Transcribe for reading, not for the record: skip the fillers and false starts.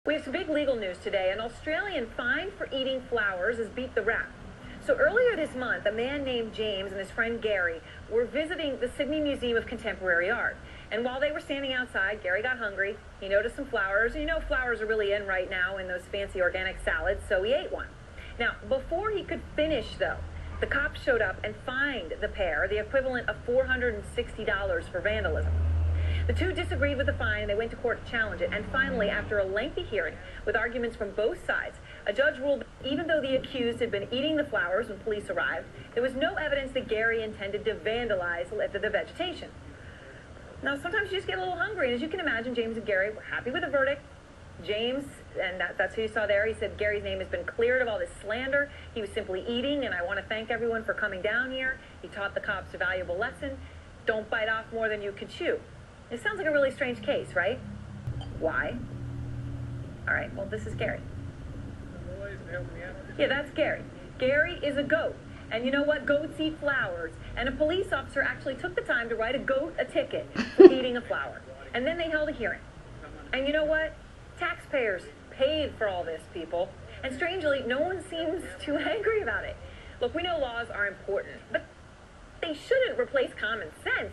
We have some big legal news today. An Australian fined for eating flowers has beat the rap. So earlier this month, a man named James and his friend Gary were visiting the Sydney Museum of Contemporary Art. And while they were standing outside, Gary got hungry. He noticed some flowers. You know, flowers are really in right now in those fancy organic salads, so he ate one. Now, before he could finish, though, the cops showed up and fined the pair the equivalent of $460 for vandalism. The two disagreed with the fine and they went to court to challenge it. And finally, after a lengthy hearing with arguments from both sides, a judge ruled that even though the accused had been eating the flowers when police arrived, there was no evidence that Gary intended to vandalize the vegetation. Now, sometimes you just get a little hungry, and as you can imagine, James and Gary were happy with the verdict. James, and that's who you saw there, he said Gary's name has been cleared of all this slander. He was simply eating, and I want to thank everyone for coming down here. He taught the cops a valuable lesson. Don't bite off more than you can chew. It sounds like a really strange case, right? Why? All right, well, this is Gary. Yeah, that's Gary. Gary is a goat. And you know what? Goats eat flowers. And a police officer actually took the time to write a goat a ticket for eating a flower. And then they held a hearing. And you know what? Taxpayers paid for all this, people. And strangely, no one seems too angry about it. Look, we know laws are important, but they shouldn't replace common sense.